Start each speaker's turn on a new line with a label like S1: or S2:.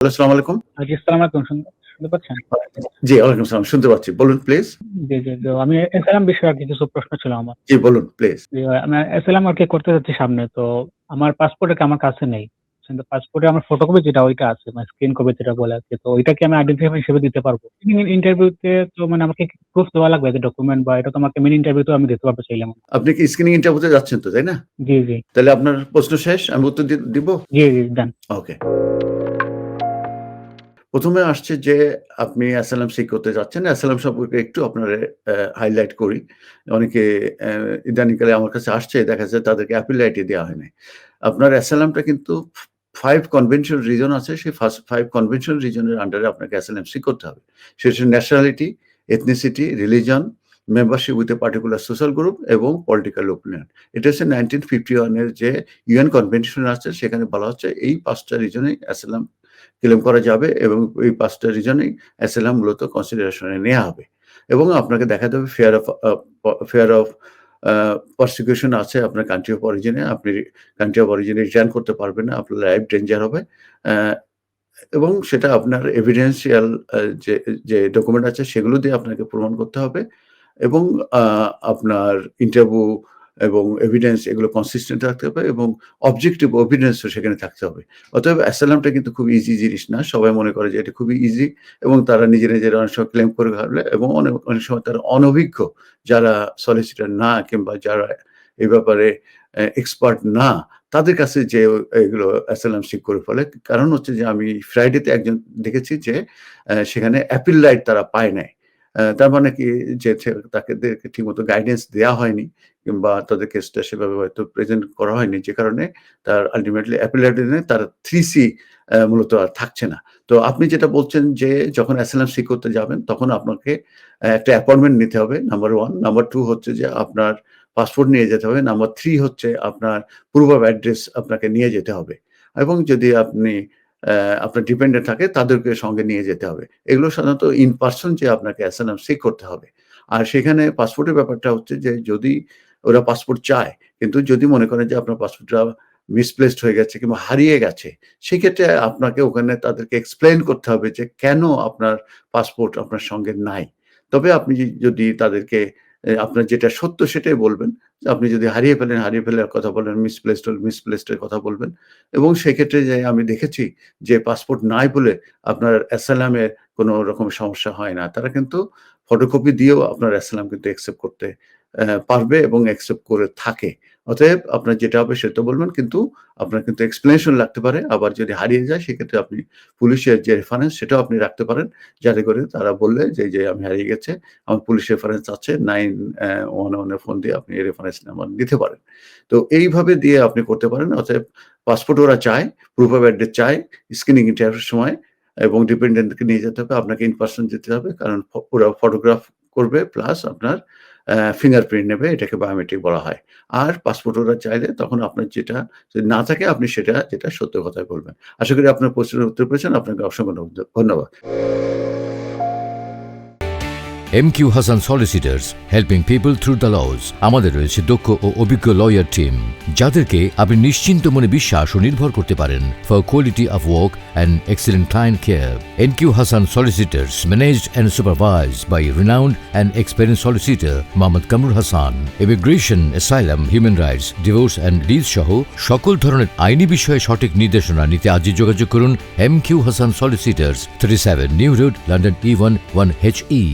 S1: আসসালামু আলাইকুম।
S2: জি, আসসালামু আলাইকুম। শুনতে পাচ্ছেন?
S1: জি, ওয়ালাইকুম সালাম। শুনতে পাচ্ছি। বলুন প্লিজ।
S2: জি। তো আমি অ্যাসাইলাম বিষয়ে আরকি কিছু প্রশ্ন ছিল আমার।
S1: জি, বলুন প্লিজ।
S2: জি, আমি অ্যাসাইলাম আরকি করতে যাচ্ছি সামনে। তো আমার পাসপোর্ট আরকি আমার কাছে নেই। কিন্তু পাসপোর্টে আমার ফটোকপি যেটা ওইটা আছে। মানে স্ক্রিন কপি যেটা বলে আরকি। তো ওইটা কি আমি আইডেন্টিফাই হিসেবে দিতে পারবো? ইন্টারভিউতে তো মানে আমাকে কি প্রুফ দেওয়া লাগবে যে ডকুমেন্ট বা এটা তো আমাকে মেইন ইন্টারভিউতেও আমি দিতে পারবো চাইলে আমার।
S1: আপনি কি স্ক্রিনিং ইন্টারভিউতে যাচ্ছেন তো, তাই না?
S2: জি।
S1: তাহলে আপনার প্রশ্ন শেষ। আমি উত্তর দিব?
S2: জি, দেন।
S1: ওকে। ১ম এ আসছে যে আপনি অ্যাসাইলাম সিক করতে যাচ্ছেন। অ্যাসাইলাম সম্পর্কে একটু আপনারে হাইলাইট করি। অনেকে অ্যা ইদানিংকালে আমার কাছে আসছে, দেখা যাচ্ছে তাদেরকে অ্যাপিল রাইটই দেওয়া হয় নাই। আপনার অ্যাসাইলামটা কিন্তু 5 কনভেনশনাল রিজন আছে। সেই 5 কনভেনশনাল রিজনের আন্ডারে আপনাকে অ্যাসাইলাম সিক করতে হবে। সেটা হচ্ছে nationality, ethnicity, religion, membership with a particular social group এবং পলিটিক্যাল ওপিনিয়ন। এটা হচ্ছে 1951 এর যে ইউএন কনভেনশন আছে, সেখানে বলা হচ্ছে এই ৫ টা রিজনেই অ্যাসাইলাম ক্লেম করা যাবে এবং এই ৫ টা রিজনেই অ্যাসাইলাম মূলত কনসিডারেশন এ নেয়া হবে। এবং আপনাকে দেখাতে হবে ফিয়ার অফ আ প্রসিকিউশন আছে আপনার কান্ট্রি অফ অরিজিন এ। আপনি country of origin A return করতে পারবেন না। আপনার লাইফ ডেঞ্জার হবে। অ্যা এবং সেটা আপনার এভিডেন্সিয়াল যে ডকুমেন্ট আছে সেগুলো দিয়ে আপনাকে প্রমাণ করতে হবে এবং আ আপনার ইন্টারভিউ এবং এভিডেন্স এগুলো কনসিস্টেন্ট রাখতে হবে এবং অবজেক্টিভ এভিডেন্স ও সেখানে থাকতে হবে। অতএব অ্যাসাইলামটা কিন্তু খুব ইজি জিনিস না। সবাই মনে করে যে এটা খুবই ইজি এবং তারা নিজেরা অনেক সময় ক্লেম করে ফেলে এবং অনেক সময় তারা অনভিজ্ঞ যারা সলিসিটর না কিংবা যারা এই ব্যাপারে এক্সপার্ট না, তাদের কাছে যে এগুলো অ্যাসাইলাম সিক করে ফেলে। কারণ হচ্ছে যে আমি ফ্রাইডেতে একজন দেখেছি যে সেখানে অ্যাপিল রাইট তারা পায় নাই। তার মানে কি যে তাদেরকে ঠিকমতো গাইডেন্স দেয়া হয়নি কিংবা তাদের কেসটা সেভাবে হয়তো প্রেজেন্ট করা হয়নি। যে কারণে তার আল্টিমেটলি অ্যাপিল রাইট এ তার 3C মূলত আর থাকছে না। তো আপনি যেটা বলছেন যে যখন অ্যাসাইলাম সিক করতে যাবেন তখন আপনাকে একটা অ্যাপয়েন্টমেন্ট নিতে হবে নাম্বার 1। নাম্বার 2 হচ্ছে যে আপনার পাসপোর্ট নিয়ে যেতে হবে। নাম্বার 3 হচ্ছে আপনার প্রুফ অফ অ্যাড্রেস আপনাকে নিয়ে যেতে হবে। এবং যদি আপনি আপনার ডিপেন্ডেন্ট থাকে তাদেরকে সঙ্গে নিয়ে যেতে হবে। এগুলো সাধারণত ইন পারসন যেয়ে আপনাকে অ্যাসাইলাম সিক করতে হবে। আর সেখানে পাসপোর্টের ব্যাপারটা হচ্ছে যে যদি ওরা পাসপোর্ট চায়, কিন্তু যদি মনে করেন যে আপনার পাসপোর্টটা মিসপ্লেসড হয়ে গেছে কিংবা হারিয়ে গেছে, সেক্ষেত্রে আপনাকে ওখানে তাদেরকে এক্সপ্লেইন করতে হবে যে কেন আপনার পাসপোর্ট আপনার সঙ্গে নাই। তবে আপনি যদি তাদেরকে আপনার যেটা সত্য সেটাই বলবেন। আপনি যদি হারিয়ে ফেলেন, হারিয়ে ফেলার কথা বলবেন, মিসপ্লেসড হলে মিসপ্লেসড এর কথা বলবেন এবং সেক্ষেত্রে যে আমি দেখেছি যে পাসপোর্ট নাই বলে আপনার অ্যাসাইলাম এ কোনো রকম সমস্যা হয় না। তারা কিন্তু ফটোকপি দিয়েও আপনার অ্যাসাইলাম কিন্তু অ্যাকসেপ্ট করতে পারবে এবং অ্যাকসেপ্ট করে থাকে। অতএব আপনার যেটা হবে সেটা বলবেন, কিন্তু আপনার কিন্তু এক্সপ্লেনেশন লাগতে পারে। আবার যদি হারিয়ে যায় সেক্ষেত্রে আপনি পুলিশের যে রেফারেন্স সেটাও আপনি রাখতে পারেন। যাতে করে তারা বললে যে আমি হারিয়ে গেছে, আমার পুলিশ রেফারেন্স আছে 911 এ ফোন দিয়ে আপনি এই রেফারেন্স নাম্বার দিতে পারেন। তো এইভাবে দিয়ে আপনি করতে পারেন। অতএব পাসপোর্ট ওরা চায়, প্রুফ অফ অ্যাড্রেস চায়, স্ক্রিনিং ইন্টারভিউর সময় এবং ডিপেন্ডেন্টকে নিয়ে যেতে হবে। আপনাকে ইন পারসন যেতে হবে। কারণ ওরা ফটোগ্রাফ করবে প্লাস আপনার ফিঙ্গারপ্রিন্ট নেবে। এটাকে বায়োমেট্রিক বলা হয়। আর পাসপোর্ট ওরা চাইলে তখন আপনার যেটা যদি না থাকে আপনি যেটা সত্য কথাই বলবেন। আশা করি আপনার প্রশ্নের উত্তর পেয়েছেন। আপনাকে অসংখ্য ধন্যবাদ।
S3: MQ Hasan solicitors helping people through the laws. আমাদের রয়েছে দক্ষ ও অভিজ্ঞ লয়ার টিম যাদেরকে আপনি নিশ্চিন্ত মনে বিশ্বাস ও নির্ভর করতে পারেন for quality of work and excellent client care. MQ Hasan solicitors managed and supervised by renowned and experience solicitor Mohammad Kamrul Hasan. Immigration, asylum, human rights, divorce and these সহ সকল ধরনের আইনি বিষয়ে সঠিক নির্দেশনা নিতে আজই যোগাযোগ করুন MQ Hasan solicitors, 37 new road, London E1 1HE।